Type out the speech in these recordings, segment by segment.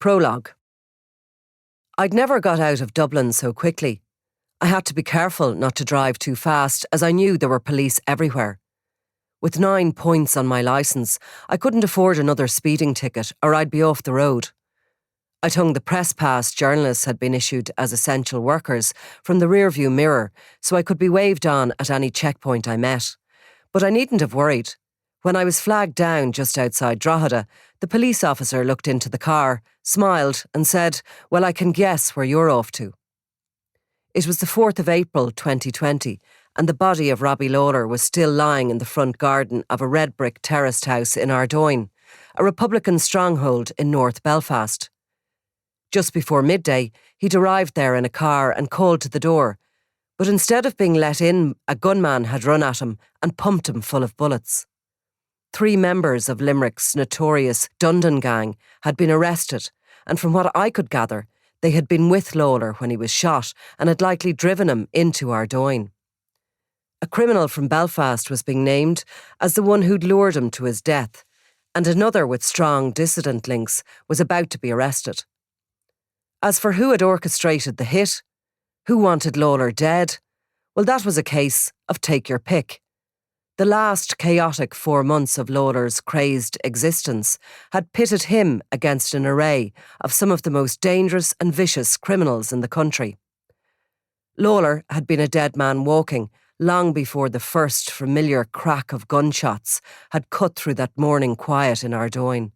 Prologue. I'd never got out of Dublin so quickly. I had to be careful not to drive too fast, as I knew there were police everywhere. With 9 points on my licence, I couldn't afford another speeding ticket or I'd be off the road. I'd hung the press pass journalists had been issued as essential workers from the rearview mirror so I could be waved on at any checkpoint I met. But I needn't have worried. When I was flagged down just outside Drogheda, the police officer looked into the car, smiled and said, "Well, I can guess where you're off to." It was the 4th of April 2020 and the body of Robbie Lawlor was still lying in the front garden of a red brick terraced house in Ardoyne, a Republican stronghold in North Belfast. Just before midday, he'd arrived there in a car and called to the door, but instead of being let in, a gunman had run at him and pumped him full of bullets. 3 members of Limerick's notorious Dundon gang had been arrested, and from what I could gather, they had been with Lawlor when he was shot and had likely driven him into Ardoyne. A criminal from Belfast was being named as the one who'd lured him to his death, and another with strong dissident links was about to be arrested. As for who had orchestrated the hit, who wanted Lawlor dead, well, that was a case of take your pick. The last chaotic 4 months of Lawlor's crazed existence had pitted him against an array of some of the most dangerous and vicious criminals in the country. Lawlor had been a dead man walking long before the first familiar crack of gunshots had cut through that morning quiet in Ardoyne.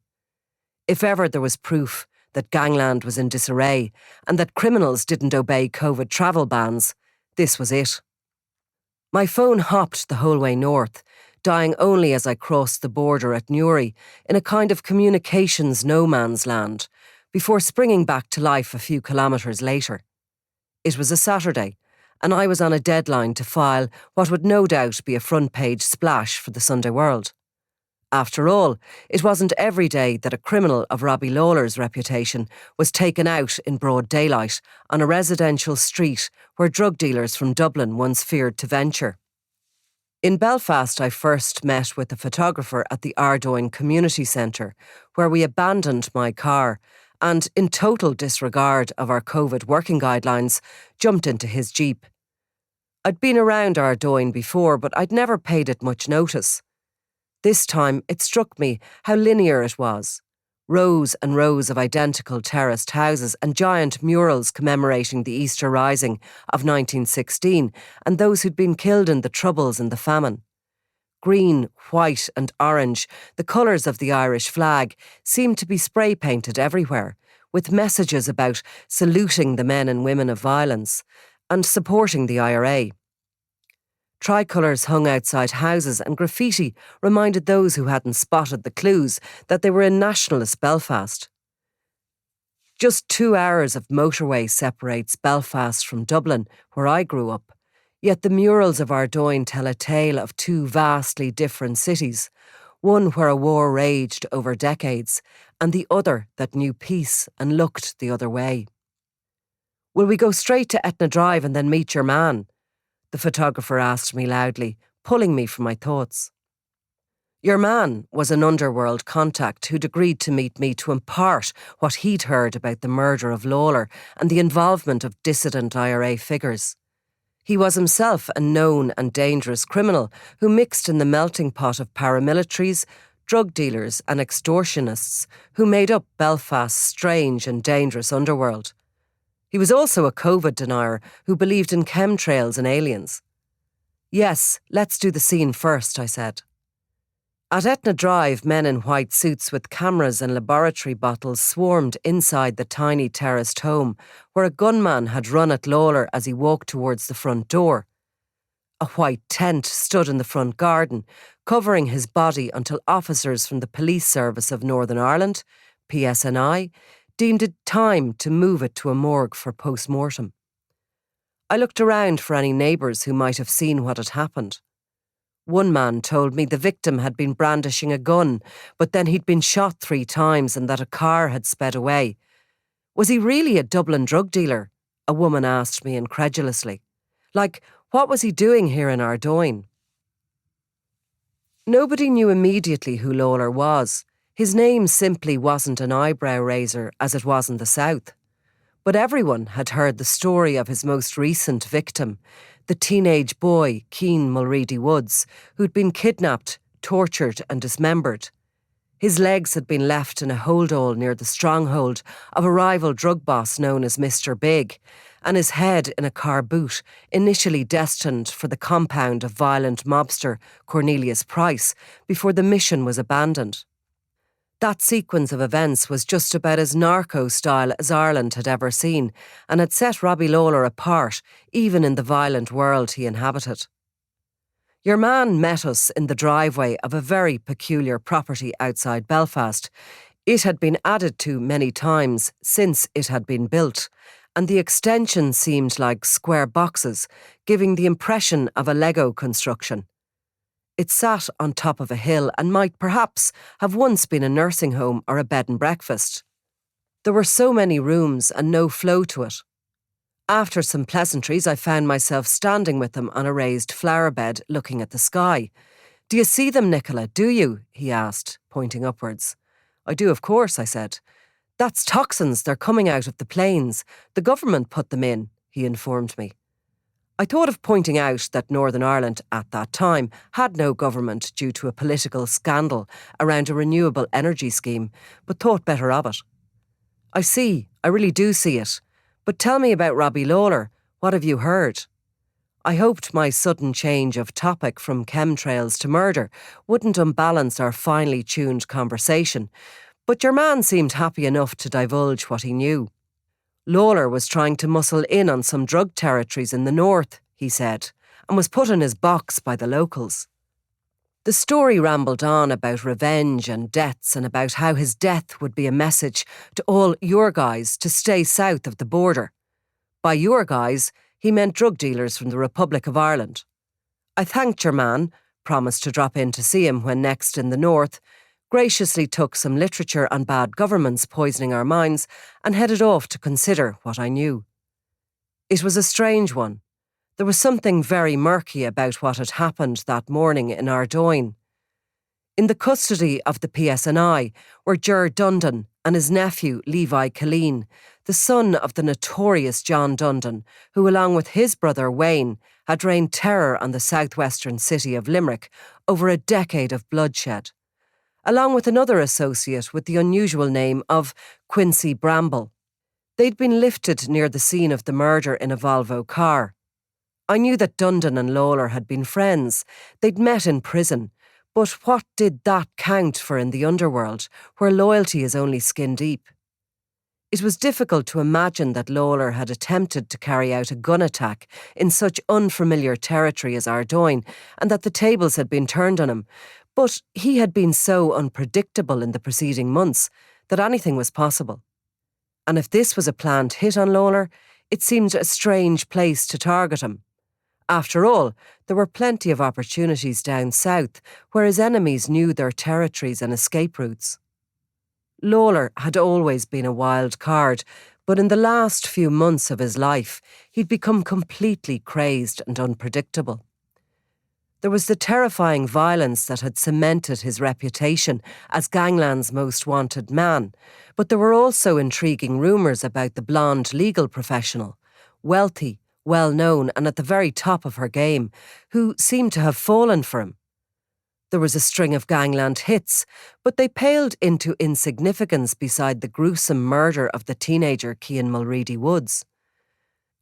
If ever there was proof that Gangland was in disarray and that criminals didn't obey COVID travel bans, this was it. My phone hopped the whole way north, dying only as I crossed the border at Newry in a kind of communications no man's land, before springing back to life a few kilometres later. It was a Saturday, and I was on a deadline to file what would no doubt be a front-page splash for the Sunday World. After all, it wasn't every day that a criminal of Robbie Lawlor's reputation was taken out in broad daylight on a residential street where drug dealers from Dublin once feared to venture. In Belfast, I first met with a photographer at the Ardoyne Community Centre, where we abandoned my car and, in total disregard of our COVID working guidelines, jumped into his Jeep. I'd been around Ardoyne before, but I'd never paid it much notice. This time, it struck me how linear it was. Rows and rows of identical terraced houses and giant murals commemorating the Easter Rising of 1916 and those who'd been killed in the Troubles and the Famine. Green, white and orange, the colours of the Irish flag, seemed to be spray-painted everywhere, with messages about saluting the men and women of violence and supporting the IRA. Tricolours hung outside houses and graffiti reminded those who hadn't spotted the clues that they were in nationalist Belfast. Just 2 hours of motorway separates Belfast from Dublin, where I grew up, yet the murals of Ardoyne tell a tale of 2 vastly different cities, one where a war raged over decades and the other that knew peace and looked the other way. "Will we go straight to Etna Drive and then meet your man?" the photographer asked me loudly, pulling me from my thoughts. Your man was an underworld contact who'd agreed to meet me to impart what he'd heard about the murder of Lawlor and the involvement of dissident IRA figures. He was himself a known and dangerous criminal who mixed in the melting pot of paramilitaries, drug dealers and extortionists who made up Belfast's strange and dangerous underworld. He was also a COVID denier who believed in chemtrails and aliens. "Yes, let's do the scene first," I said. At Etna Drive, men in white suits with cameras and laboratory bottles swarmed inside the tiny terraced home where a gunman had run at Lawlor as he walked towards the front door. A white tent stood in the front garden, covering his body until officers from the Police Service of Northern Ireland, PSNI, deemed it time to move it to a morgue for post-mortem. I looked around for any neighbours who might have seen what had happened. One man told me the victim had been brandishing a gun, but then he'd been shot 3 times and that a car had sped away. "Was he really a Dublin drug dealer?" a woman asked me incredulously. "Like, what was he doing here in Ardoyne?" Nobody knew immediately who Lawlor was. His name simply wasn't an eyebrow raiser as it was in the South. But everyone had heard the story of his most recent victim, the teenage boy Keane Mulready Woods, who'd been kidnapped, tortured and dismembered. His legs had been left in a holdall near the stronghold of a rival drug boss known as Mr. Big, and his head in a car boot, initially destined for the compound of violent mobster Cornelius Price before the mission was abandoned. That sequence of events was just about as narco-style as Ireland had ever seen, and had set Robbie Lawlor apart, even in the violent world he inhabited. Your man met us in the driveway of a very peculiar property outside Belfast. It had been added to many times since it had been built, and the extensions seemed like square boxes, giving the impression of a Lego construction. It sat on top of a hill and might perhaps have once been a nursing home or a bed and breakfast. There were so many rooms and no flow to it. After some pleasantries, I found myself standing with him on a raised flower bed looking at the sky. "Do you see them, Nicola, do you?" he asked, pointing upwards. "I do, of course," I said. "That's toxins, they're coming out of the plains. The government put them in," he informed me. I thought of pointing out that Northern Ireland at that time had no government due to a political scandal around a renewable energy scheme, but thought better of it. "I see, I really do see it. But tell me about Robbie Lawlor. What have you heard?" I hoped my sudden change of topic from chemtrails to murder wouldn't unbalance our finely tuned conversation, but your man seemed happy enough to divulge what he knew. "Lawlor was trying to muscle in on some drug territories in the north," he said, "and was put in his box by the locals." The story rambled on about revenge and debts and about how his death would be a message to all your guys to stay south of the border. By your guys, he meant drug dealers from the Republic of Ireland. I thanked your man, promised to drop in to see him when next in the north, graciously took some literature on bad governments poisoning our minds, and headed off to consider what I knew. It was a strange one. There was something very murky about what had happened that morning in Ardoyne. In the custody of the PSNI were Ger Dundon and his nephew Levi Killeen, the son of the notorious John Dundon, who along with his brother Wayne had rained terror on the southwestern city of Limerick over a decade of bloodshed, along with another associate with the unusual name of Quincy Bramble. They'd been lifted near the scene of the murder in a Volvo car. I knew that Dundon and Lawlor had been friends. They'd met in prison. But what did that count for in the underworld, where loyalty is only skin deep? It was difficult to imagine that Lawlor had attempted to carry out a gun attack in such unfamiliar territory as Ardoyne, and that the tables had been turned on him. But he had been so unpredictable in the preceding months that anything was possible. And if this was a planned hit on Lawlor, it seemed a strange place to target him. After all, there were plenty of opportunities down south where his enemies knew their territories and escape routes. Lawlor had always been a wild card, but in the last few months of his life, he'd become completely crazed and unpredictable. There was the terrifying violence that had cemented his reputation as Gangland's most wanted man, but there were also intriguing rumours about the blonde legal professional, wealthy, well-known and at the very top of her game, who seemed to have fallen for him. There was a string of Gangland hits, but they paled into insignificance beside the gruesome murder of the teenager Keane Mulready Woods.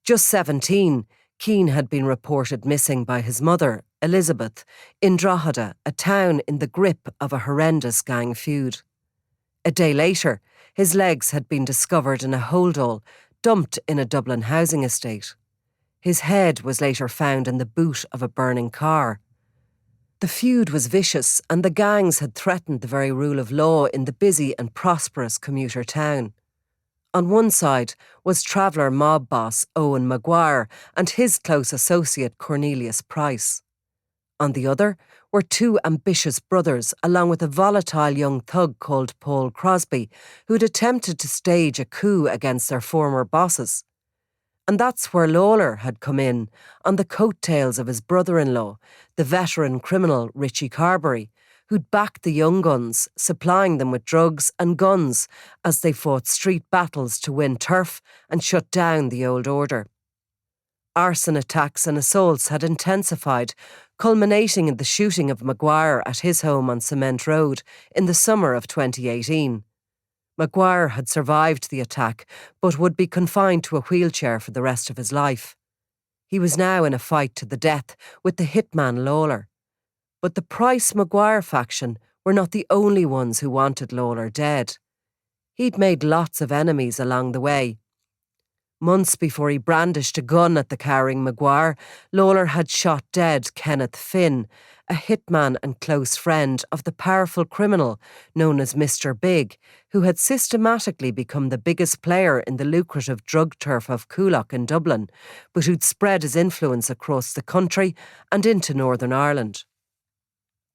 Just 17, Keane had been reported missing by his mother, Elizabeth, in Drogheda, a town in the grip of a horrendous gang feud. A day later, his legs had been discovered in a holdall, dumped in a Dublin housing estate. His head was later found in the boot of a burning car. The feud was vicious, and the gangs had threatened the very rule of law in the busy and prosperous commuter town. On one side was traveller mob boss Owen Maguire and his close associate Cornelius Price. On the other were two ambitious brothers, along with a volatile young thug called Paul Crosby, who'd attempted to stage a coup against their former bosses. And that's where Lawlor had come in, on the coattails of his brother-in-law, the veteran criminal Richie Carberry, who'd backed the young guns, supplying them with drugs and guns as they fought street battles to win turf and shut down the old order. Arson attacks and assaults had intensified, culminating in the shooting of Maguire at his home on Cement Road in the summer of 2018. Maguire had survived the attack, but would be confined to a wheelchair for the rest of his life. He was now in a fight to the death with the hitman Lawlor. But the Price-Maguire faction were not the only ones who wanted Lawlor dead. He'd made lots of enemies along the way. Months before he brandished a gun at the cowering Maguire, Lawlor had shot dead Kenneth Finn, a hitman and close friend of the powerful criminal known as Mr. Big, who had systematically become the biggest player in the lucrative drug turf of Coolock in Dublin, but who'd spread his influence across the country and into Northern Ireland.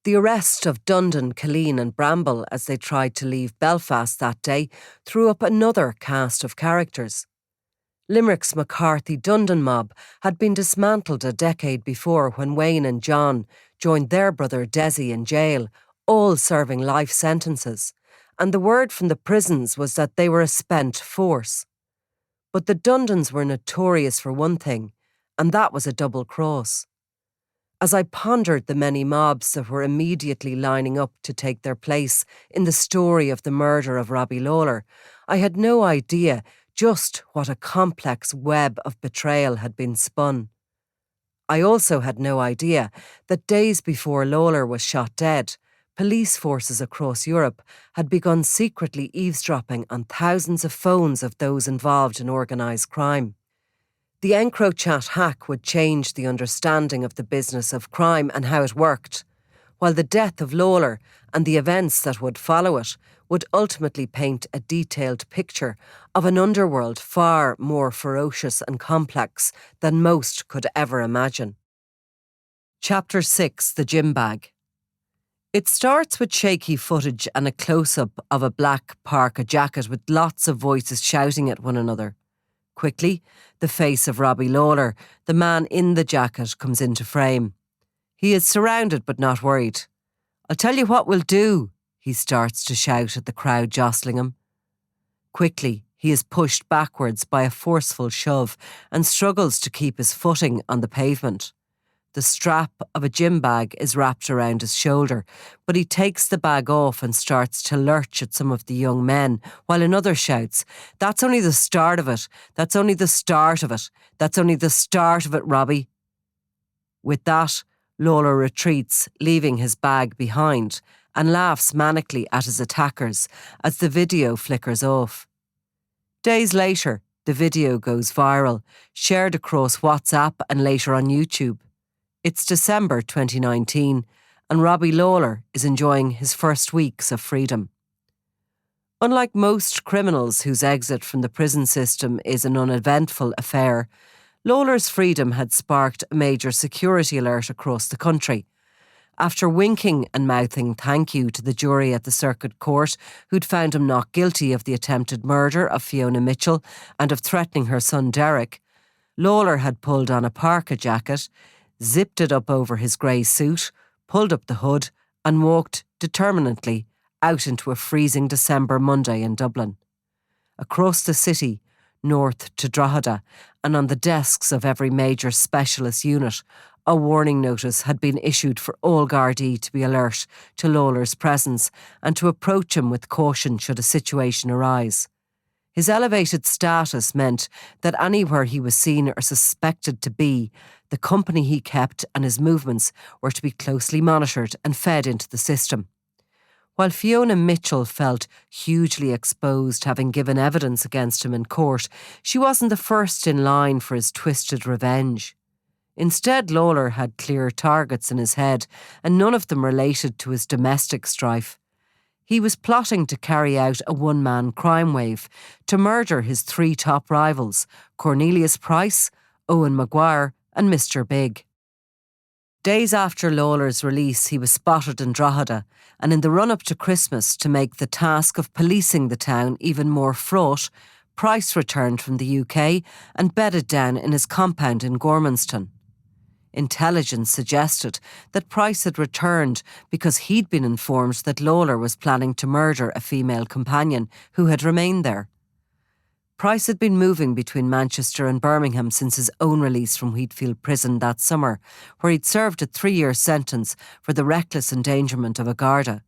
The arrest of Dundon, Killeen and Bramble as they tried to leave Belfast that day threw up another cast of characters. Limerick's McCarthy-Dundon mob had been dismantled a decade before when Wayne and John joined their brother Desi in jail, all serving life sentences, and the word from the prisons was that they were a spent force. But the Dundons were notorious for one thing, and that was a double cross. As I pondered the many mobs that were immediately lining up to take their place in the story of the murder of Robbie Lawlor, I had no idea just what a complex web of betrayal had been spun. I also had no idea that days before Lawlor was shot dead, police forces across Europe had begun secretly eavesdropping on thousands of phones of those involved in organised crime. The EncroChat hack would change the understanding of the business of crime and how it worked, while the death of Lawlor and the events that would follow it would ultimately paint a detailed picture of an underworld far more ferocious and complex than most could ever imagine. Chapter 6: The Gym Bag. It starts with shaky footage and a close-up of a black parka jacket with lots of voices shouting at one another. Quickly, the face of Robbie Lawlor, the man in the jacket, comes into frame. He is surrounded but not worried. "I'll tell you what we'll do," he starts to shout at the crowd jostling him. Quickly, he is pushed backwards by a forceful shove and struggles to keep his footing on the pavement. The strap of a gym bag is wrapped around his shoulder, but he takes the bag off and starts to lurch at some of the young men, while another shouts, "That's only the start of it. That's only the start of it. That's only the start of it, Robbie." With that, Lawlor retreats, leaving his bag behind, and laughs manically at his attackers as the video flickers off. Days later, the video goes viral, shared across WhatsApp and later on YouTube. It's December 2019, and Robbie Lawlor is enjoying his first weeks of freedom. Unlike most criminals whose exit from the prison system is an uneventful affair, Lawlor's freedom had sparked a major security alert across the country. After winking and mouthing thank you to the jury at the Circuit Court, who'd found him not guilty of the attempted murder of Fiona Mitchell and of threatening her son Derek, Lawlor had pulled on a parka jacket, zipped it up over his grey suit, pulled up the hood and walked determinedly out into a freezing December Monday in Dublin. Across the city, north to Drogheda, and on the desks of every major specialist unit, a warning notice had been issued for all Gardaí to be alert to Lawlor's presence and to approach him with caution should a situation arise. His elevated status meant that anywhere he was seen or suspected to be, the company he kept and his movements were to be closely monitored and fed into the system. While Fiona Mitchell felt hugely exposed, having given evidence against him in court, she wasn't the first in line for his twisted revenge. Instead, Lawlor had clear targets in his head, and none of them related to his domestic strife. He was plotting to carry out a one-man crime wave to murder his three top rivals, Cornelius Price, Owen Maguire and Mr. Big. Days after Lawlor's release, he was spotted in Drogheda, and in the run-up to Christmas, to make the task of policing the town even more fraught, Price returned from the UK and bedded down in his compound in Gormanston. Intelligence suggested that Price had returned because he'd been informed that Lawlor was planning to murder a female companion who had remained there. Price had been moving between Manchester and Birmingham since his own release from Wheatfield Prison that summer, where he'd served a 3-year sentence for the reckless endangerment of a Garda.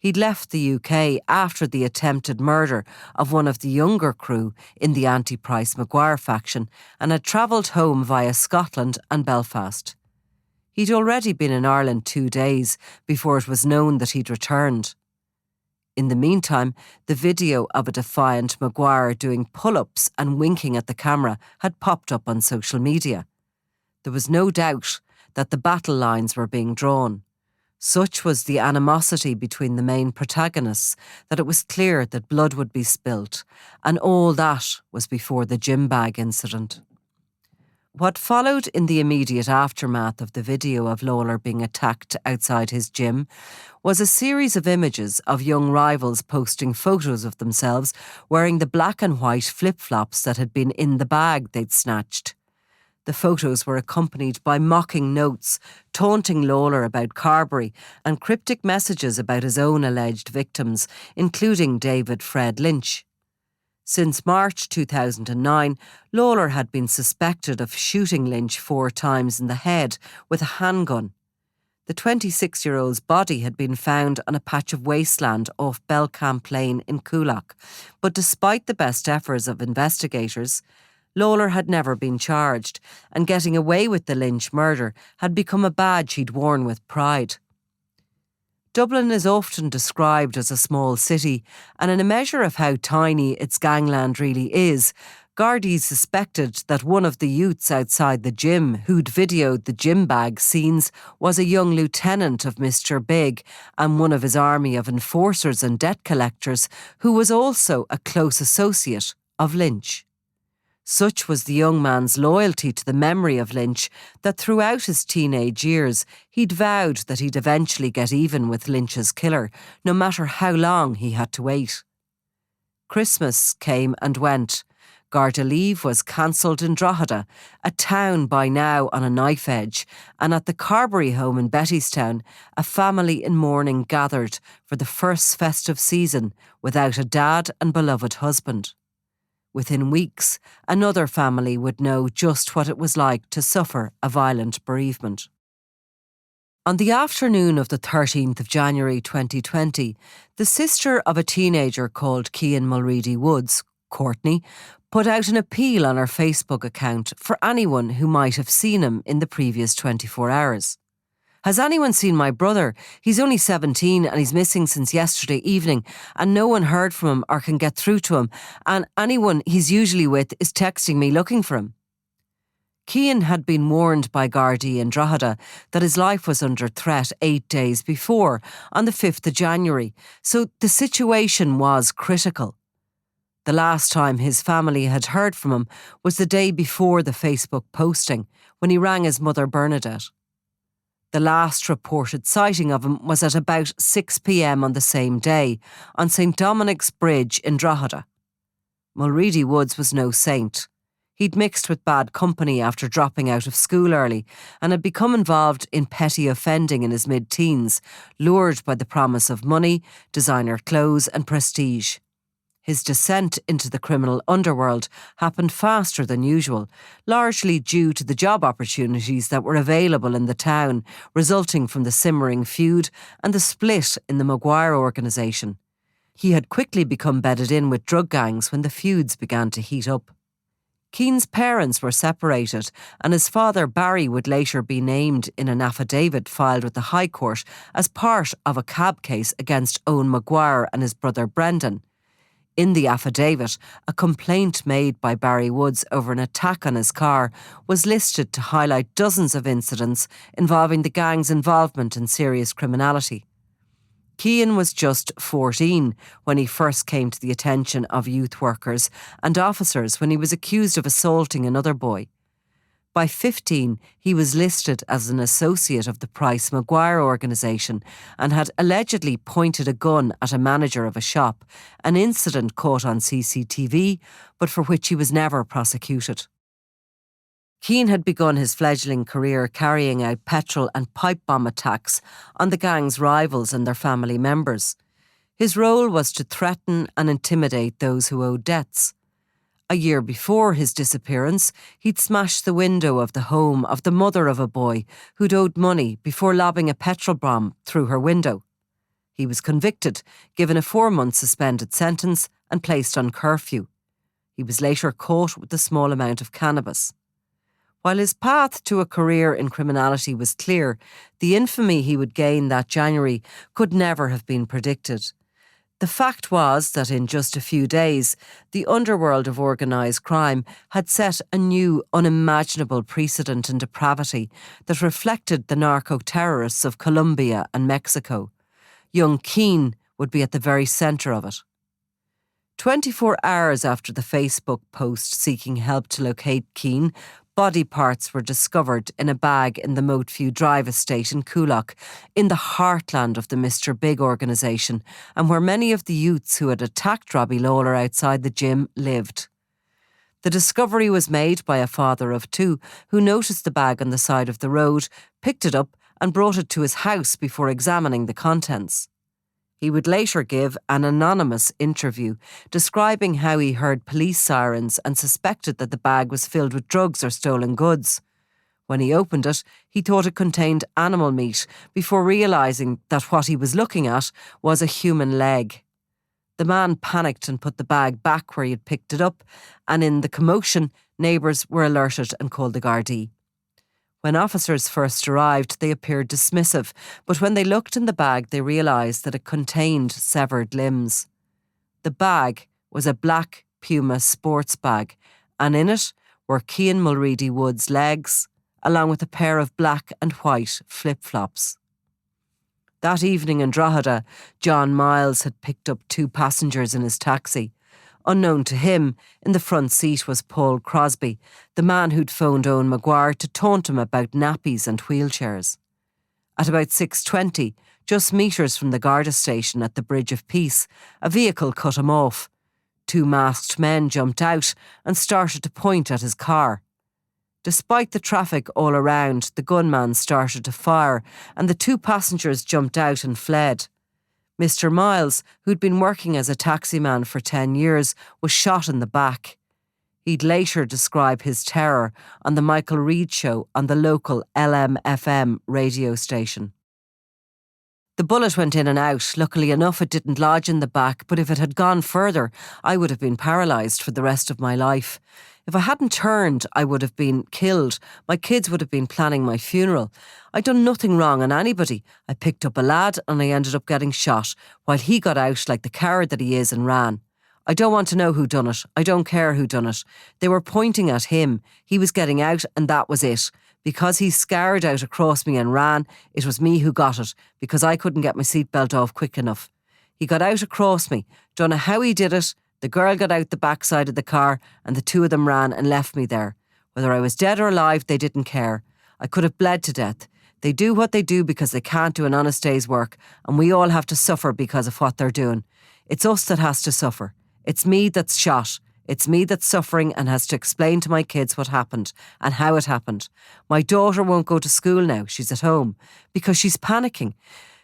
He'd left the UK after the attempted murder of one of the younger crew in the anti-Price Maguire faction and had travelled home via Scotland and Belfast. He'd already been in Ireland 2 days before it was known that he'd returned. In the meantime, the video of a defiant Maguire doing pull-ups and winking at the camera had popped up on social media. There was no doubt that the battle lines were being drawn. Such was the animosity between the main protagonists that it was clear that blood would be spilt, and all that was before the gym bag incident. What followed in the immediate aftermath of the video of Lawlor being attacked outside his gym was a series of images of young rivals posting photos of themselves wearing the black and white flip-flops that had been in the bag they'd snatched. The photos were accompanied by mocking notes, taunting Lawlor about Carberry and cryptic messages about his own alleged victims, including David Fred Lynch. Since March 2009, Lawlor had been suspected of shooting Lynch 4 times in the head with a handgun. The 26-year-old's body had been found on a patch of wasteland off Belcamp Lane in Coolock, but despite the best efforts of investigators, Lawlor had never been charged, and getting away with the Lynch murder had become a badge he'd worn with pride. Dublin is often described as a small city, and in a measure of how tiny its gangland really is, Gardaí suspected that one of the youths outside the gym who'd videoed the gym bag scenes was a young lieutenant of Mr. Big and one of his army of enforcers and debt collectors who was also a close associate of Lynch. Such was the young man's loyalty to the memory of Lynch that throughout his teenage years he'd vowed that he'd eventually get even with Lynch's killer, no matter how long he had to wait. Christmas came and went. Garda leave was cancelled in Drogheda, a town by now on a knife edge, and at the Carberry home in Bettystown, a family in mourning gathered for the first festive season without a dad and beloved husband. Within weeks, another family would know just what it was like to suffer a violent bereavement. On the afternoon of the 13th of January 2020, the sister of a teenager called Keane Mulready Woods, Courtney, put out an appeal on her Facebook account for anyone who might have seen him in the previous 24 hours. Has anyone seen my brother? He's only 17 and he's missing since yesterday evening and no one heard from him or can get through to him, and anyone he's usually with is texting me looking for him. Keane had been warned by Gardaí in Drogheda that his life was under threat 8 days before, on the 5th of January, so the situation was critical. The last time his family had heard from him was the day before the Facebook posting, when he rang his mother Bernadette. The last reported sighting of him was at about 6 p.m. on the same day, on St. Dominic's Bridge in Drogheda. Mulready Woods was no saint. He'd mixed with bad company after dropping out of school early and had become involved in petty offending in his mid-teens, lured by the promise of money, designer clothes and prestige. His descent into the criminal underworld happened faster than usual, largely due to the job opportunities that were available in the town, resulting from the simmering feud and the split in the Maguire organisation. He had quickly become bedded in with drug gangs when the feuds began to heat up. Keane's parents were separated, and his father Barry would later be named in an affidavit filed with the High Court as part of a cab case against Owen Maguire and his brother Brendan. In the affidavit, a complaint made by Barry Woods over an attack on his car was listed to highlight dozens of incidents involving the gang's involvement in serious criminality. Keane was just 14 when he first came to the attention of youth workers and officers when he was accused of assaulting another boy. By 15, he was listed as an associate of the Price Maguire organisation and had allegedly pointed a gun at a manager of a shop, an incident caught on CCTV, but for which he was never prosecuted. Keane had begun his fledgling career carrying out petrol and pipe bomb attacks on the gang's rivals and their family members. His role was to threaten and intimidate those who owed debts. A year before his disappearance, he'd smashed the window of the home of the mother of a boy who'd owed money before lobbing a petrol bomb through her window. He was convicted, given a 4-month suspended sentence and placed on curfew. He was later caught with a small amount of cannabis. While his path to a career in criminality was clear, the infamy he would gain that January could never have been predicted. The fact was that in just a few days, the underworld of organised crime had set a new, unimaginable precedent in depravity that reflected the narco-terrorists of Colombia and Mexico. Young Keane would be at the very centre of it. 24 hours after the Facebook post seeking help to locate Keane, body parts were discovered in a bag in the Moatview Drive estate in Coolock, in the heartland of the Mr. Big organisation, and where many of the youths who had attacked Robbie Lawlor outside the gym lived. The discovery was made by a father of 2 who noticed the bag on the side of the road, picked it up and brought it to his house before examining the contents. He would later give an anonymous interview describing how he heard police sirens and suspected that the bag was filled with drugs or stolen goods. When he opened it, he thought it contained animal meat before realising that what he was looking at was a human leg. The man panicked and put the bag back where he had picked it up, and in the commotion, neighbours were alerted and called the Gardaí. When officers first arrived, they appeared dismissive, but when they looked in the bag, they realised that it contained severed limbs. The bag was a black Puma sports bag, and in it were Keane Mulready Woods' legs, along with a pair of black and white flip-flops. That evening in Drogheda, John Miles had picked up 2 passengers in his taxi. Unknown to him, in the front seat was Paul Crosby, the man who'd phoned Owen Maguire to taunt him about nappies and wheelchairs. At about 6:20, just metres from the Garda station at the Bridge of Peace, a vehicle cut him off. 2 masked men jumped out and started to point at his car. Despite the traffic all around, the gunman started to fire and the 2 passengers jumped out and fled. Mr. Miles, who'd been working as a taximan for 10 years, was shot in the back. He'd later describe his terror on the Michael Reid show on the local LMFM radio station. The bullet went in and out. Luckily enough, it didn't lodge in the back, but if it had gone further, I would have been paralysed for the rest of my life. If I hadn't turned, I would have been killed. My kids would have been planning my funeral. I'd done nothing wrong on anybody. I picked up a lad and I ended up getting shot, while he got out like the coward that he is and ran. I don't want to know who done it. I don't care who done it. They were pointing at him. He was getting out and that was it. Because he scoured out across me and ran, it was me who got it, because I couldn't get my seatbelt off quick enough. He got out across me. Don't know how he did it. The girl got out the backside of the car and the 2 of them ran and left me there. Whether I was dead or alive, they didn't care. I could have bled to death. They do what they do because they can't do an honest day's work, and we all have to suffer because of what they're doing. It's us that has to suffer. It's me that's shot. It's me that's suffering and has to explain to my kids what happened and how it happened. My daughter won't go to school now. She's at home because she's panicking.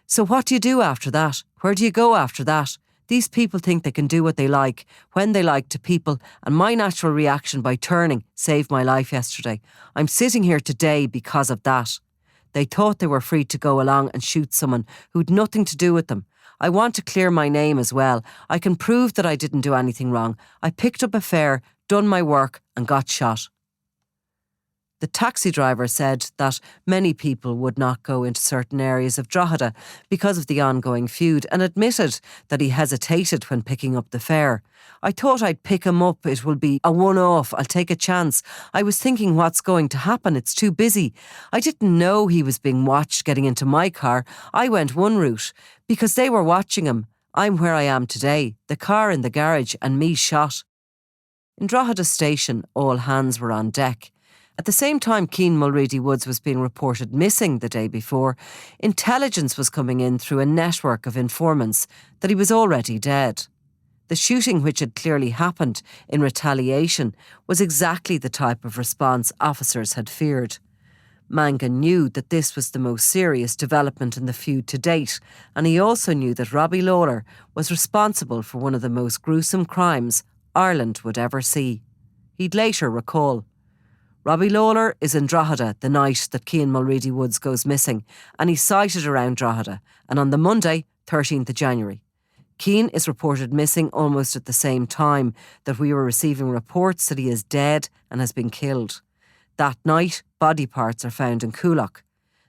So what do you do after that? Where do you go after that? These people think they can do what they like, when they like to people, and my natural reaction by turning saved my life yesterday. I'm sitting here today because of that. They thought they were free to go along and shoot someone who'd nothing to do with them. I want to clear my name as well. I can prove that I didn't do anything wrong. I picked up a fare, done my work, and got shot. The taxi driver said that many people would not go into certain areas of Drogheda because of the ongoing feud, and admitted that he hesitated when picking up the fare. I thought I'd pick him up. It will be a one-off. I'll take a chance. I was thinking, what's going to happen? It's too busy. I didn't know he was being watched getting into my car. I went one route. Because they were watching him, I'm where I am today, the car in the garage and me shot. In Drogheda station, all hands were on deck. At the same time Keane Mulready Woods was being reported missing the day before, intelligence was coming in through a network of informants that he was already dead. The shooting, which had clearly happened in retaliation, was exactly the type of response officers had feared. Mangan knew that this was the most serious development in the feud to date, and he also knew that Robbie Lawlor was responsible for one of the most gruesome crimes Ireland would ever see. He'd later recall, "Robbie Lawlor is in Drogheda the night that Keane Mulready Woods goes missing, and he's sighted around Drogheda, and on the Monday, 13th of January. Keane is reported missing almost at the same time that we were receiving reports that he is dead and has been killed. That night, body parts are found in Coolock.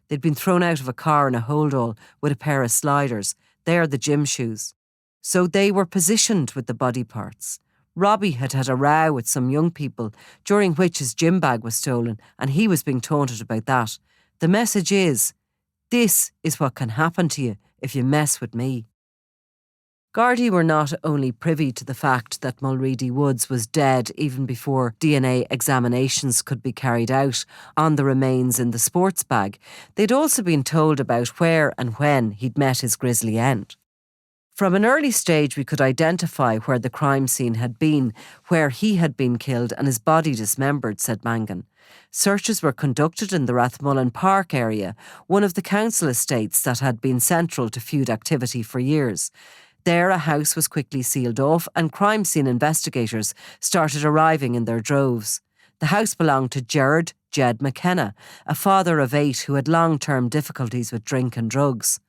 They'd been thrown out of a car in a holdall with a pair of sliders. They are the gym shoes. So they were positioned with the body parts. Robbie had had a row with some young people, during which his gym bag was stolen, and he was being taunted about that. The message is, this is what can happen to you if you mess with me." Gardaí were not only privy to the fact that Mulready Woods was dead even before DNA examinations could be carried out on the remains in the sports bag, they'd also been told about where and when he'd met his grisly end. From an early stage we could identify where the crime scene had been, where he had been killed and his body dismembered, said Mangan. Searches were conducted in the Rathmullen Park area, one of the council estates that had been central to feud activity for years. There, a house was quickly sealed off and crime scene investigators started arriving in their droves. The house belonged to Gerard Jed McKenna, a father of 8 who had long-term difficulties with drink and drugs.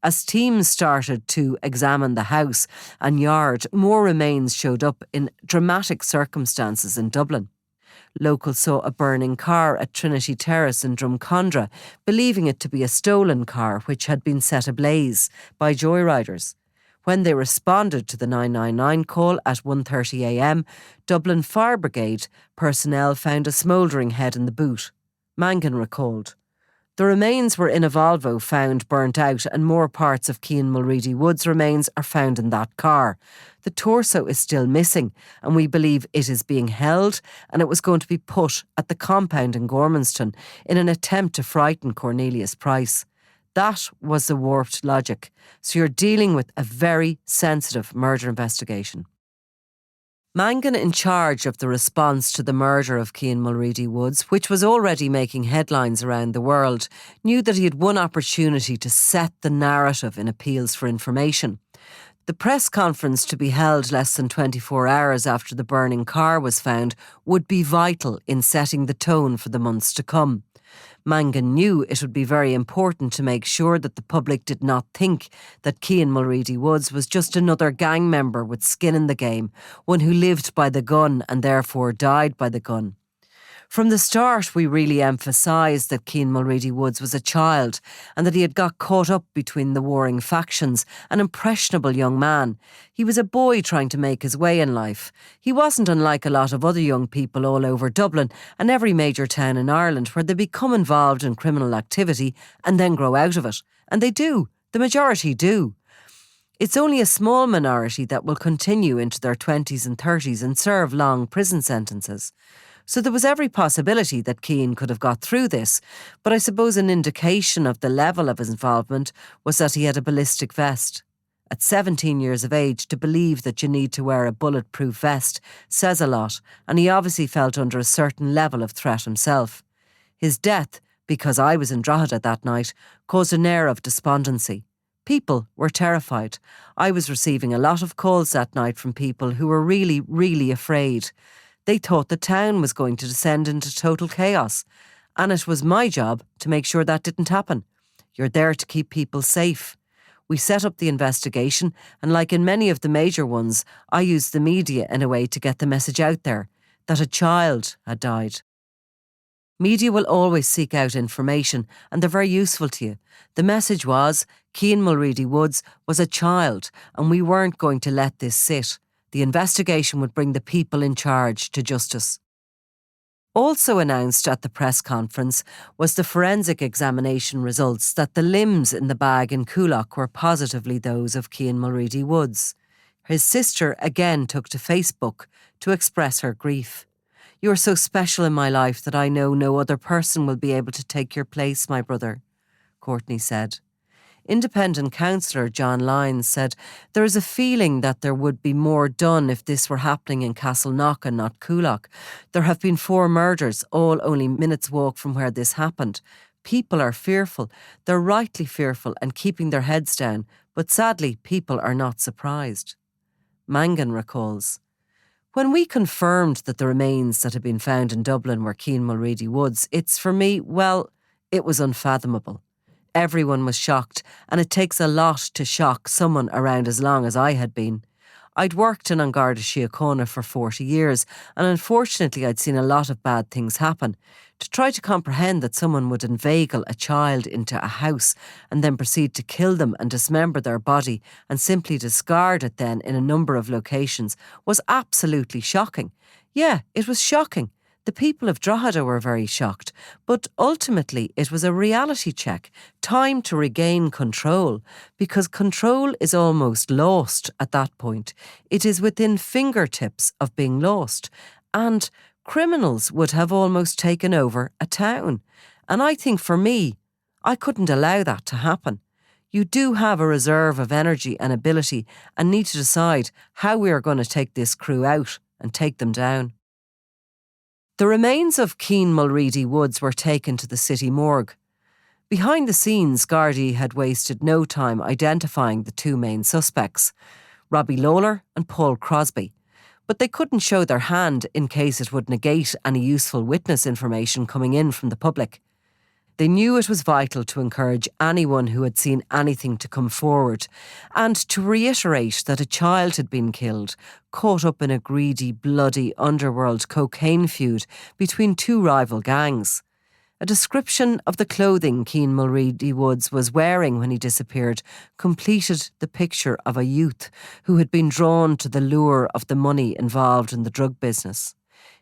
As teams started to examine the house and yard, more remains showed up in dramatic circumstances in Dublin. Locals saw a burning car at Trinity Terrace in Drumcondra, believing it to be a stolen car which had been set ablaze by joyriders. When they responded to the 999 call at 1:30 a.m, Dublin Fire Brigade personnel found a smouldering head in the boot. Mangan recalled, "The remains were in a Volvo found burnt out, and more parts of Keane Mulready Woods' remains are found in that car. The torso is still missing, and we believe it is being held, and it was going to be put at the compound in Gormanston in an attempt to frighten Cornelius Price. That was the warped logic. So you're dealing with a very sensitive murder investigation." Mangan, in charge of the response to the murder of Keane Mulready Woods, which was already making headlines around the world, knew that he had one opportunity to set the narrative in appeals for information. The press conference, to be held less than 24 hours after the burning car was found, would be vital in setting the tone for the months to come. Mangan knew it would be very important to make sure that the public did not think that Keane Mulready Woods was just another gang member with skin in the game, one who lived by the gun and therefore died by the gun. From the start, we really emphasised that Keane Mulready Woods was a child and that he had got caught up between the warring factions, an impressionable young man. He was a boy trying to make his way in life. He wasn't unlike a lot of other young people all over Dublin and every major town in Ireland where they become involved in criminal activity and then grow out of it. And they do. The majority do. It's only a small minority that will continue into their 20s and 30s and serve long prison sentences. So there was every possibility that Keane could have got through this, but I suppose an indication of the level of his involvement was that he had a ballistic vest. At 17 years of age, to believe that you need to wear a bulletproof vest says a lot, and he obviously felt under a certain level of threat himself. His death, because I was in Drogheda that night, caused an air of despondency. People were terrified. I was receiving a lot of calls that night from people who were really, really afraid. They thought the town was going to descend into total chaos, and it was my job to make sure that didn't happen. You're there to keep people safe. We set up the investigation, and like in many of the major ones, I used the media in a way to get the message out there that a child had died. Media will always seek out information, and they're very useful to you. The message was, Keane Mulready Woods was a child, and we weren't going to let this sit. The investigation would bring the people in charge to justice. Also announced at the press conference was the forensic examination results that the limbs in the bag in Coolock were positively those of Keane Mulready Woods. His sister again took to Facebook to express her grief. "You are so special in my life that I know no other person will be able to take your place, my brother," Courtney said. Independent councillor John Lyons said, "There is a feeling that there would be more done if this were happening in Castleknock and not Coolock. There have been 4 murders, all only minutes' walk from where this happened. People are fearful. They're rightly fearful and keeping their heads down, but sadly people are not surprised." Mangan recalls, "When we confirmed that the remains that had been found in Dublin were Keane Mulready Woods, it's for me, well, it was unfathomable. Everyone was shocked, and it takes a lot to shock someone around as long as I had been. I'd worked in An Garda Síochána for 40 years, and unfortunately I'd seen a lot of bad things happen. To try to comprehend that someone would inveigle a child into a house and then proceed to kill them and dismember their body and simply discard it then in a number of locations was absolutely shocking. Yeah, it was shocking. The people of Drogheda were very shocked, but ultimately it was a reality check, time to regain control, because control is almost lost at that point. It is within fingertips of being lost, and criminals would have almost taken over a town. And I think for me, I couldn't allow that to happen. You do have a reserve of energy and ability and need to decide how we are going to take this crew out and take them down." The remains of Keane Mulready Woods were taken to the city morgue. Behind the scenes, Gardaí had wasted no time identifying the 2 main suspects, Robbie Lawlor and Paul Crosby, but they couldn't show their hand in case it would negate any useful witness information coming in from the public. They knew it was vital to encourage anyone who had seen anything to come forward and to reiterate that a child had been killed, caught up in a greedy, bloody underworld cocaine feud between 2 rival gangs. A description of the clothing Keane Mulready Woods was wearing when he disappeared completed the picture of a youth who had been drawn to the lure of the money involved in the drug business.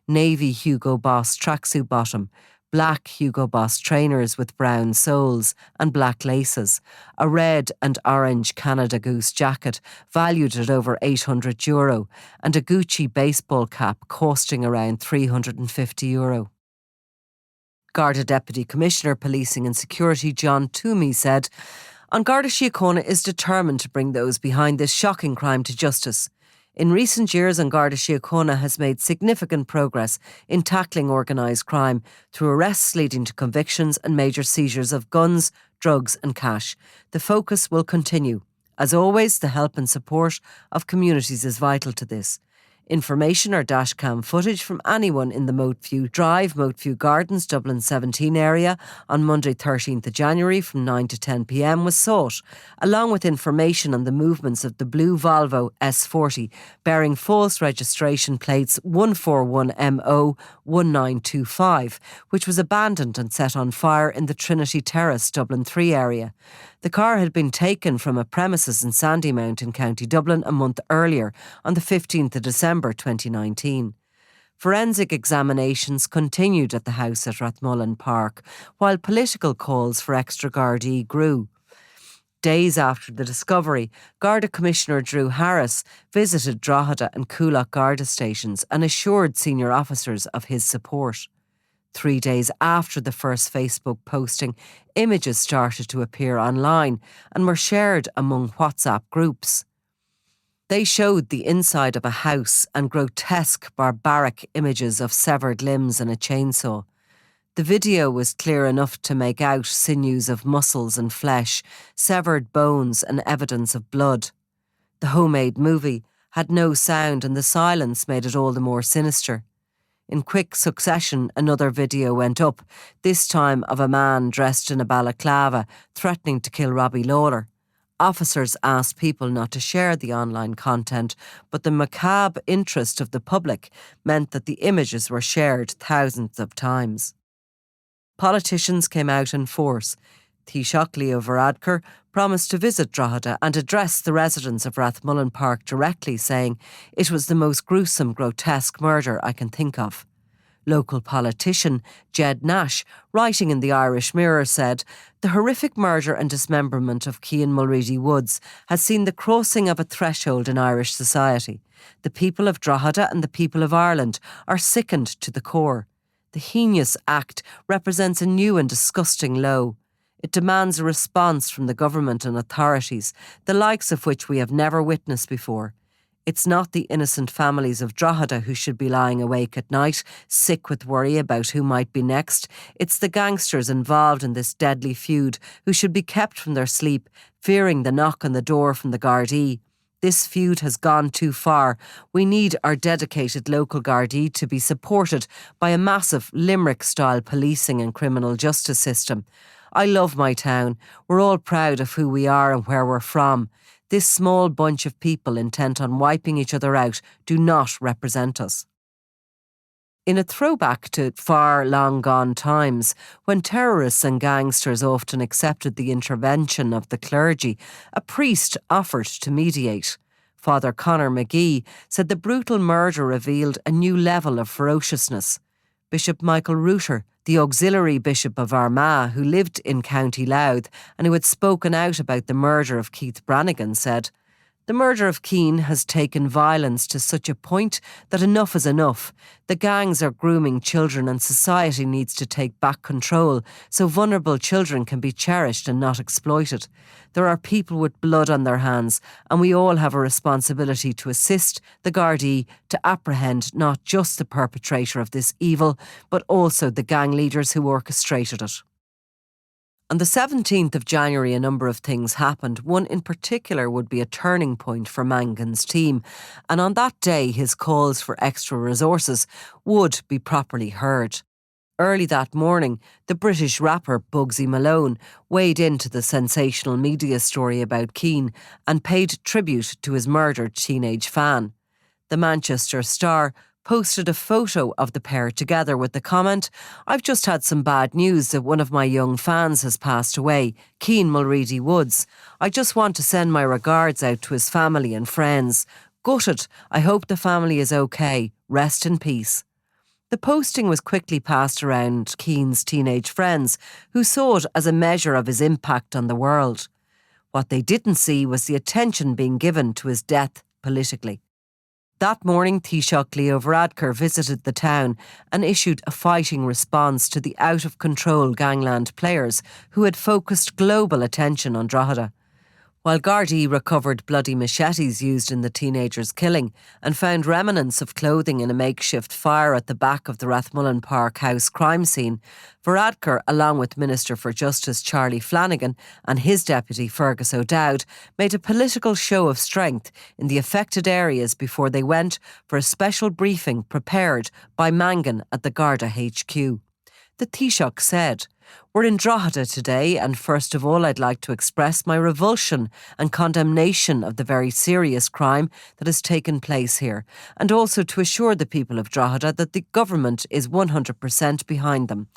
Navy Hugo Boss tracksuit bottom, black Hugo Boss trainers with brown soles and black laces, a red and orange Canada Goose jacket valued at over €800, and a Gucci baseball cap costing around €350. Garda Deputy Commissioner Policing and Security John Toomey said, "An Garda Síochána is determined to bring those behind this shocking crime to justice. In recent years, An Garda Síochána has made significant progress in tackling organised crime through arrests leading to convictions and major seizures of guns, drugs and cash. The focus will continue. As always, the help and support of communities is vital to this. Information or dashcam footage from anyone in the Moteview Drive, Moteview Gardens, Dublin 17 area on Monday 13th of January from 9 to 10 p.m. was sought, along with information on the movements of the blue Volvo S40 bearing false registration plates 141MO 1925, which was abandoned and set on fire in the Trinity Terrace, Dublin 3 area. The car had been taken from a premises in Sandymount in County Dublin a month earlier, on the 15th of December 2019. Forensic examinations continued at the house at Rathmullen Park, while political calls for extra Gardaí grew. Days after the discovery, Garda Commissioner Drew Harris visited Drogheda and Coolock Garda stations and assured senior officers of his support. 3 days after the first Facebook posting, images started to appear online and were shared among WhatsApp groups. They showed the inside of a house and grotesque, barbaric images of severed limbs and a chainsaw. The video was clear enough to make out sinews of muscles and flesh, severed bones and evidence of blood. The homemade movie had no sound, and the silence made it all the more sinister. In quick succession, another video went up, this time of a man dressed in a balaclava threatening to kill Robbie Lawlor. Officers asked people not to share the online content, but the macabre interest of the public meant that the images were shared thousands of times. Politicians came out in force. Taoiseach Leo Varadkar promised to visit Drogheda and address the residents of Rathmullen Park directly, saying, "It was the most gruesome, grotesque murder I can think of." Local politician Jed Nash, writing in the Irish Mirror, said, "The horrific murder and dismemberment of Keane Mulready Woods has seen the crossing of a threshold in Irish society. The people of Drogheda and the people of Ireland are sickened to the core. The heinous act represents a new and disgusting low. It demands a response from the government and authorities, the likes of which we have never witnessed before. It's not the innocent families of Drogheda who should be lying awake at night, sick with worry about who might be next. It's the gangsters involved in this deadly feud who should be kept from their sleep, fearing the knock on the door from the Gardaí. This feud has gone too far. We need our dedicated local Gardaí to be supported by a massive Limerick-style policing and criminal justice system. I love my town. We're all proud of who we are and where we're from. This small bunch of people intent on wiping each other out do not represent us. In a throwback to far long gone times, when terrorists and gangsters often accepted the intervention of the clergy, a priest offered to mediate. Father Conor McGee said the brutal murder revealed a new level of ferociousness. Bishop Michael Rooter, the auxiliary bishop of Armagh, who lived in County Louth and who had spoken out about the murder of Keith Brannigan, said, "The murder of Keane has taken violence to such a point that enough is enough. The gangs are grooming children and society needs to take back control so vulnerable children can be cherished and not exploited. There are people with blood on their hands and we all have a responsibility to assist the Gardaí to apprehend not just the perpetrator of this evil, but also the gang leaders who orchestrated it." On the 17th of January, a number of things happened. One in particular would be a turning point for Mangan's team, and on that day his calls for extra resources would be properly heard. Early that morning, the British rapper Bugsy Malone weighed into the sensational media story about Keane and paid tribute to his murdered teenage fan. The Manchester Star posted a photo of the pair together with the comment, "I've just had some bad news that one of my young fans has passed away, Keane Mulready Woods. I just want to send my regards out to his family and friends. Gutted. I hope the family is okay. Rest in peace." The posting was quickly passed around Keane's teenage friends, who saw it as a measure of his impact on the world. What they didn't see was the attention being given to his death politically. That morning, Taoiseach Leo Varadkar visited the town and issued a fighting response to the out-of-control Gangland players who had focused global attention on Drogheda. While Gardaí recovered bloody machetes used in the teenagers' killing and found remnants of clothing in a makeshift fire at the back of the Rathmullen Park House crime scene, Varadkar, along with Minister for Justice Charlie Flanagan and his deputy Fergus O'Dowd, made a political show of strength in the affected areas before they went for a special briefing prepared by Mangan at the Garda HQ. The Taoiseach said, "We're in Drogheda today and first of all I'd like to express my revulsion and condemnation of the very serious crime that has taken place here and also to assure the people of Drogheda that the government is 100% behind them.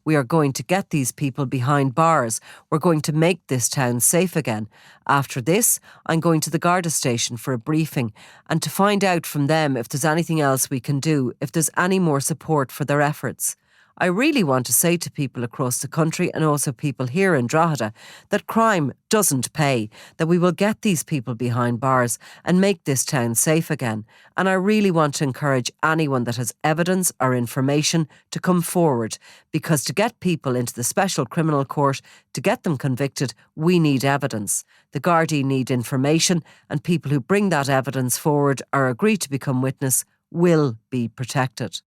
We are going to get these people behind bars. We're going to make this town safe again. After this, I'm going to the Garda station for a briefing and to find out from them if there's anything else we can do, if there's any more support for their efforts. I really want to say to people across the country and also people here in Drogheda that crime doesn't pay, that we will get these people behind bars and make this town safe again. And I really want to encourage anyone that has evidence or information to come forward, because to get people into the Special Criminal Court, to get them convicted, we need evidence. The Gardaí need information, and people who bring that evidence forward or agree to become witness will be protected."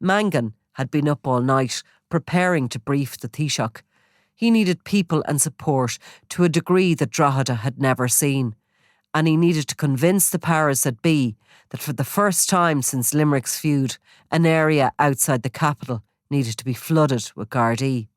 Mangan had been up all night preparing to brief the Taoiseach. He needed people and support to a degree that Drogheda had never seen. And he needed to convince the powers that be that for the first time since Limerick's feud, an area outside the capital needed to be flooded with Gardaí.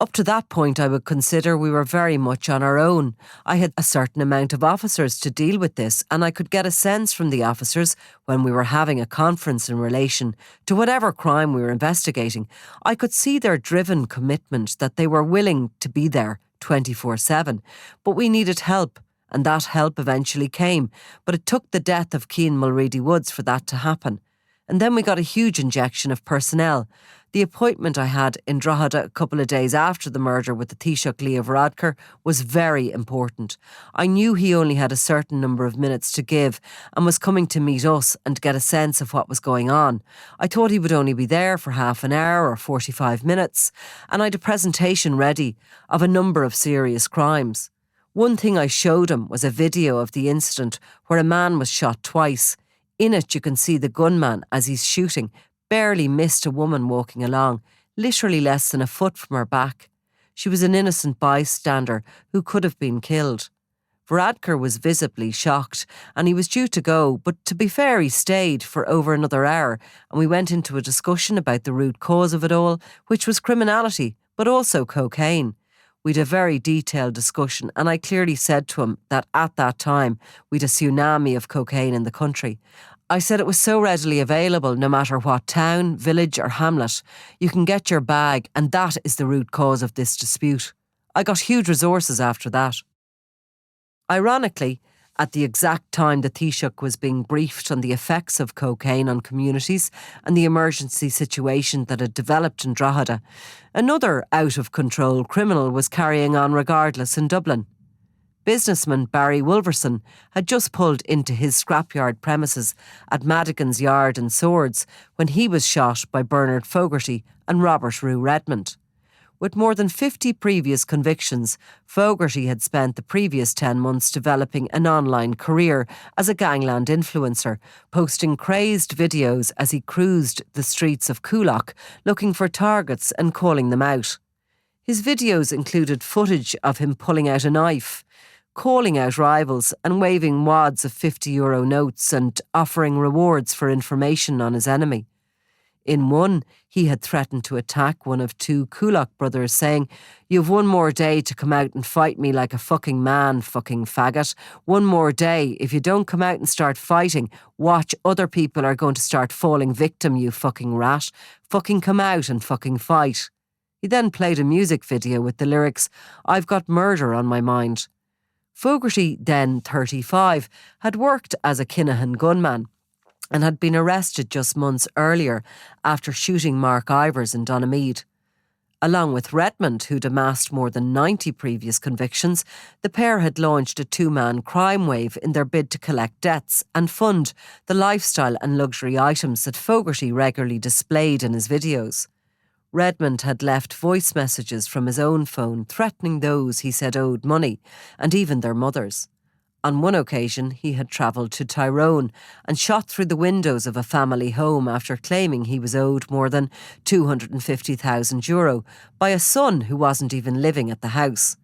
Up to that point, I would consider we were very much on our own. I had a certain amount of officers to deal with this, and I could get a sense from the officers when we were having a conference in relation to whatever crime we were investigating. I could see their driven commitment that they were willing to be there 24/7. But we needed help, and that help eventually came. But it took the death of Keane Mulready Woods for that to happen. And then we got a huge injection of personnel. The appointment I had in Drogheda a couple of days after the murder with the Taoiseach Leo Varadkar was very important. I knew he only had a certain number of minutes to give and was coming to meet us and get a sense of what was going on. I thought he would only be there for half an hour or 45 minutes, and I'd a presentation ready of a number of serious crimes. One thing I showed him was a video of the incident where a man was shot twice. In it you can see the gunman, as he's shooting, barely missed a woman walking along, literally less than a foot from her back. She was an innocent bystander who could have been killed. Varadkar was visibly shocked and he was due to go, but to be fair, he stayed for over another hour and we went into a discussion about the root cause of it all, which was criminality, but also cocaine. We'd a very detailed discussion and I clearly said to him that at that time we'd a tsunami of cocaine in the country. I said it was so readily available no matter what town, village or hamlet. You can get your bag and that is the root cause of this dispute. I got huge resources after that. Ironically, at the exact time the Taoiseach was being briefed on the effects of cocaine on communities and the emergency situation that had developed in Drogheda, another out-of-control criminal was carrying on regardless in Dublin. Businessman Barry Wolverson had just pulled into his scrapyard premises at Madigan's Yard in Swords when he was shot by Bernard Fogarty and Robert Rue Redmond. With more than 50 previous convictions, Fogarty had spent the previous 10 months developing an online career as a Gangland influencer, posting crazed videos as he cruised the streets of Coolock looking for targets and calling them out. His videos included footage of him pulling out a knife, calling out rivals and waving wads of €50 notes and offering rewards for information on his enemy. In one, he had threatened to attack one of two Coolock brothers, saying, "You've one more day to come out and fight me like a fucking man, fucking faggot. One more day. If you don't come out and start fighting, watch, other people are going to start falling victim, you fucking rat. Fucking come out and fucking fight." He then played a music video with the lyrics, "I've got murder on my mind." Fogarty, then 35, had worked as a Kinahan gunman and had been arrested just months earlier after shooting Mark Ivers in Donamead. Along with Redmond, who'd amassed more than 90 previous convictions, the pair had launched a two-man crime wave in their bid to collect debts and fund the lifestyle and luxury items that Fogarty regularly displayed in his videos. Redmond had left voice messages from his own phone threatening those he said owed money, and even their mothers. On one occasion, he had travelled to Tyrone and shot through the windows of a family home after claiming he was owed more than €250,000 by a son who wasn't even living at the house.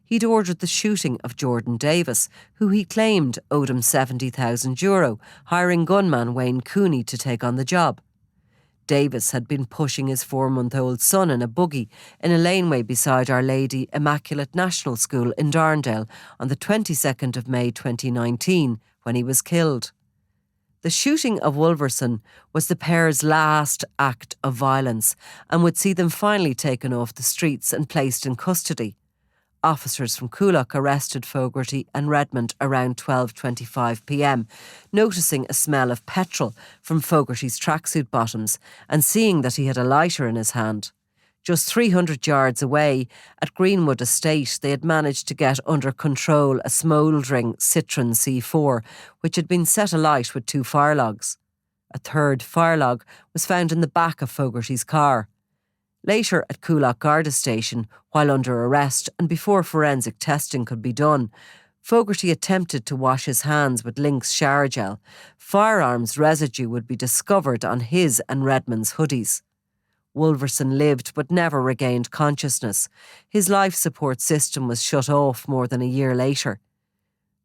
He'd ordered the shooting of Jordan Davis, who he claimed owed him €70,000, hiring gunman Wayne Cooney to take on the job. Davis had been pushing his 4-month-old son in a buggy in a laneway beside Our Lady Immaculate National School in Darndale on the 22nd of May 2019 when he was killed. The shooting of Wolverson was the pair's last act of violence and would see them finally taken off the streets and placed in custody. Officers from Coolock arrested Fogarty and Redmond around 12:25 p.m, noticing a smell of petrol from Fogarty's tracksuit bottoms and seeing that he had a lighter in his hand. Just 300 yards away, at Greenwood Estate, they had managed to get under control a smouldering Citroen C4, which had been set alight with 2 firelogs. A third firelog was found in the back of Fogarty's car. Later at Coolock Garda Station, while under arrest and before forensic testing could be done, Fogarty attempted to wash his hands with Lynx shower gel. Firearms residue would be discovered on his and Redmond's hoodies. Wolverson lived but never regained consciousness. His life support system was shut off more than a year later.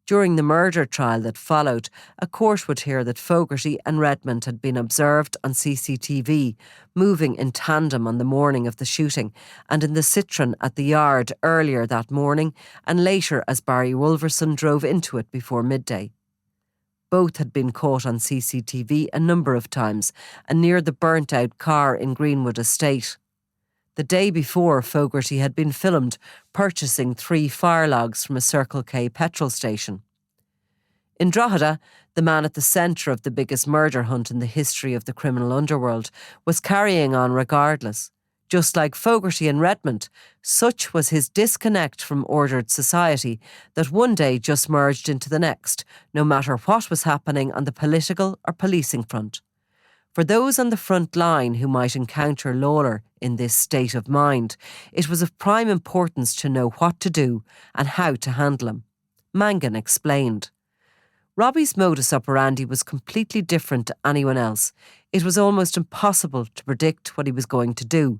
During the murder trial that followed, a court would hear that Fogarty and Redmond had been observed on CCTV, moving in tandem on the morning of the shooting and in the Citroen at the yard earlier that morning and later as Barry Wolverson drove into it before midday. Both had been caught on CCTV a number of times and near the burnt-out car in Greenwood Estate. The day before, Fogarty had been filmed purchasing 3 firelogs from a Circle K petrol station. In Drogheda, the man at the centre of the biggest murder hunt in the history of the criminal underworld was carrying on regardless. Just like Fogarty and Redmond, such was his disconnect from ordered society that one day just merged into the next, no matter what was happening on the political or policing front. For those on the front line who might encounter Lawlor in this state of mind, it was of prime importance to know what to do and how to handle him. Mangan explained. Robbie's modus operandi was completely different to anyone else. It was almost impossible to predict what he was going to do.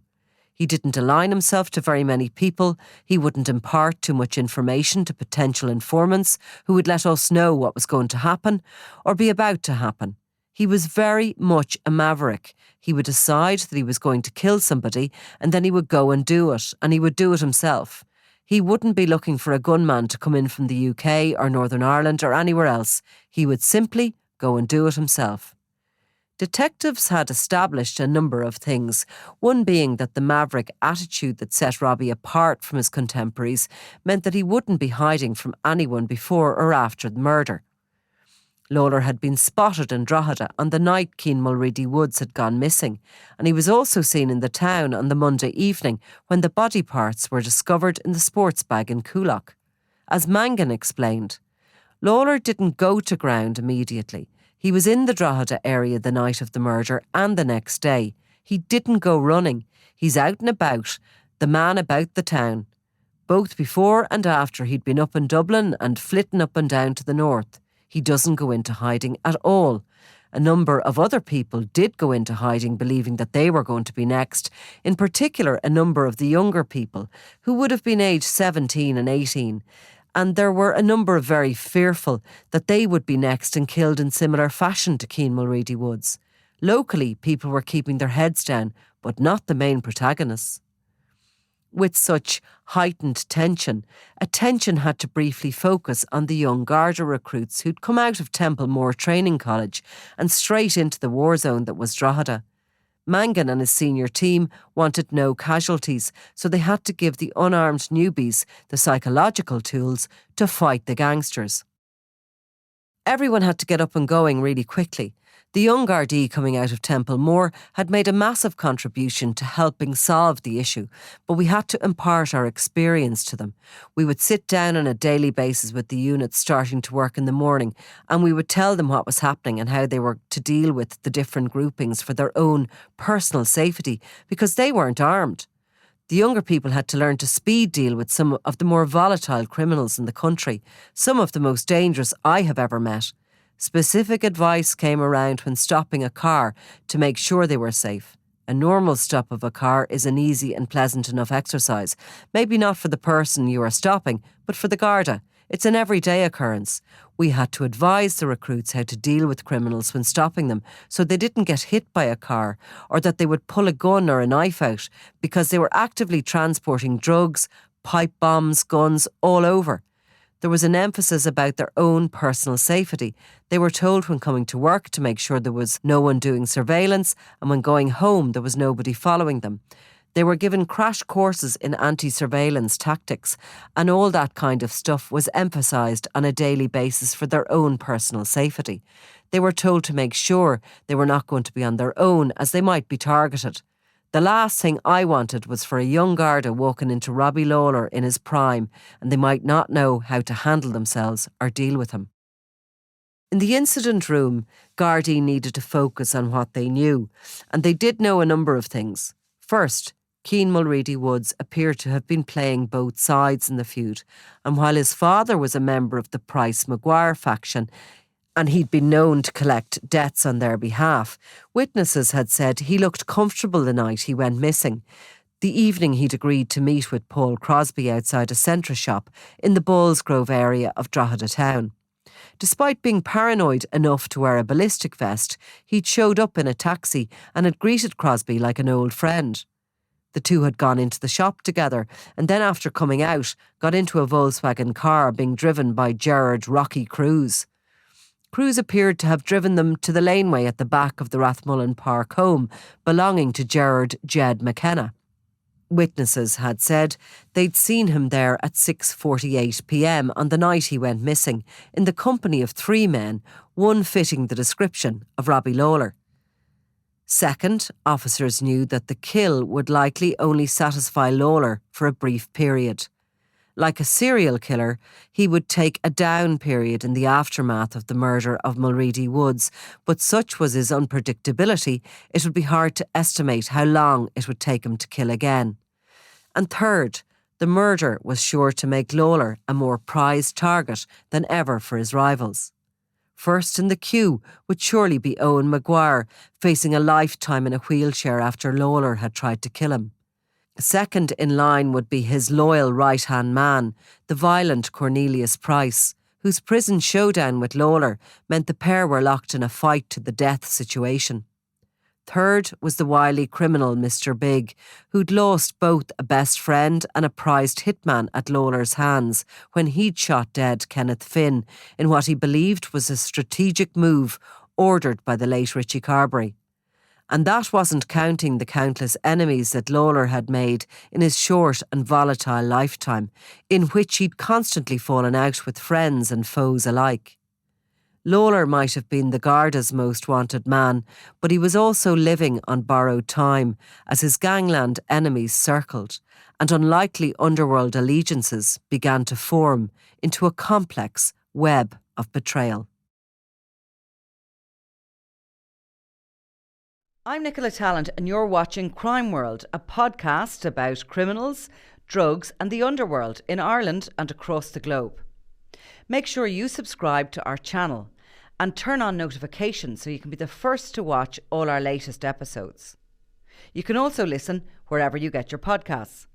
He didn't align himself to very many people. He wouldn't impart too much information to potential informants who would let us know what was going to happen or be about to happen. He was very much a maverick. He would decide that he was going to kill somebody and then he would go and do it, and he would do it himself. He wouldn't be looking for a gunman to come in from the UK or Northern Ireland or anywhere else. He would simply go and do it himself. Detectives had established a number of things, one being that the maverick attitude that set Robbie apart from his contemporaries meant that he wouldn't be hiding from anyone before or after the murder. Lawlor had been spotted in Drogheda on the night Keane Mulready Woods had gone missing, and he was also seen in the town on the Monday evening when the body parts were discovered in the sports bag in Coolock. As Mangan explained, Lawlor didn't go to ground immediately. He was in the Drogheda area the night of the murder and the next day. He didn't go running. He's out and about, the man about the town. Both before and after he'd been up in Dublin and flitting up and down to the north. He doesn't go into hiding at all. A number of other people did go into hiding believing that they were going to be next, in particular a number of the younger people who would have been aged 17 and 18. And there were a number of very fearful that they would be next and killed in similar fashion to Keane Mulready Woods. Locally, people were keeping their heads down, but not the main protagonists. With such heightened tension, attention had to briefly focus on the young Garda recruits who'd come out of Templemore Training College and straight into the war zone that was Drogheda. Mangan and his senior team wanted no casualties, so they had to give the unarmed newbies the psychological tools to fight the gangsters. Everyone had to get up and going really quickly. The young Gardaí coming out of Templemore had made a massive contribution to helping solve the issue, but we had to impart our experience to them. We would sit down on a daily basis with the units starting to work in the morning, and we would tell them what was happening and how they were to deal with the different groupings for their own personal safety, because they weren't armed. The younger people had to learn to speed deal with some of the more volatile criminals in the country, some of the most dangerous I have ever met. Specific advice came around when stopping a car to make sure they were safe. A normal stop of a car is an easy and pleasant enough exercise. Maybe not for the person you are stopping, but for the Garda. It's an everyday occurrence. We had to advise the recruits how to deal with criminals when stopping them so they didn't get hit by a car or that they would pull a gun or a knife out because they were actively transporting drugs, pipe bombs, guns all over. There was an emphasis about their own personal safety. They were told when coming to work to make sure there was no one doing surveillance, and when going home there was nobody following them. They were given crash courses in anti-surveillance tactics, and all that kind of stuff was emphasised on a daily basis for their own personal safety. They were told to make sure they were not going to be on their own, as they might be targeted. The last thing I wanted was for a young Garda walking into Robbie Lawlor in his prime, and they might not know how to handle themselves or deal with him. In the incident room, Gardaí needed to focus on what they knew, and they did know a number of things. First, Keane Mulready Woods appeared to have been playing both sides in the feud, and while his father was a member of the Price-Maguire faction, and he'd been known to collect debts on their behalf, witnesses had said he looked comfortable the night he went missing, the evening he'd agreed to meet with Paul Crosby outside a Centra shop in the Ballsgrove area of Drogheda town. Despite being paranoid enough to wear a ballistic vest, he'd showed up in a taxi and had greeted Crosby like an old friend. The two had gone into the shop together and then, after coming out, got into a Volkswagen car being driven by Gerard Rocky Cruz. Cruz appeared to have driven them to the laneway at the back of the Rathmullen Park home, belonging to Gerard Jed McKenna. Witnesses had said they'd seen him there at 6:48 p.m. on the night he went missing, in the company of 3 men, one fitting the description of Robbie Lawlor. Second, officers knew that the kill would likely only satisfy Lawlor for a brief period. Like a serial killer, he would take a down period in the aftermath of the murder of Mulready Woods, but such was his unpredictability, it would be hard to estimate how long it would take him to kill again. And third, the murder was sure to make Lawlor a more prized target than ever for his rivals. First in the queue would surely be Owen Maguire, facing a lifetime in a wheelchair after Lawlor had tried to kill him. Second in line would be his loyal right-hand man, the violent Cornelius Price, whose prison showdown with Lawlor meant the pair were locked in a fight-to-the-death situation. Third was the wily criminal Mr. Big, who'd lost both a best friend and a prized hitman at Lawlor's hands when he'd shot dead Kenneth Finn in what he believed was a strategic move ordered by the late Richie Carberry. And that wasn't counting the countless enemies that Lawlor had made in his short and volatile lifetime, in which he'd constantly fallen out with friends and foes alike. Lawlor might have been the Garda's most wanted man, but he was also living on borrowed time as his gangland enemies circled and unlikely underworld allegiances began to form into a complex web of betrayal. I'm Nicola Tallant and you're watching Crime World, a podcast about criminals, drugs and the underworld in Ireland and across the globe. Make sure you subscribe to our channel and turn on notifications so you can be the first to watch all our latest episodes. You can also listen wherever you get your podcasts.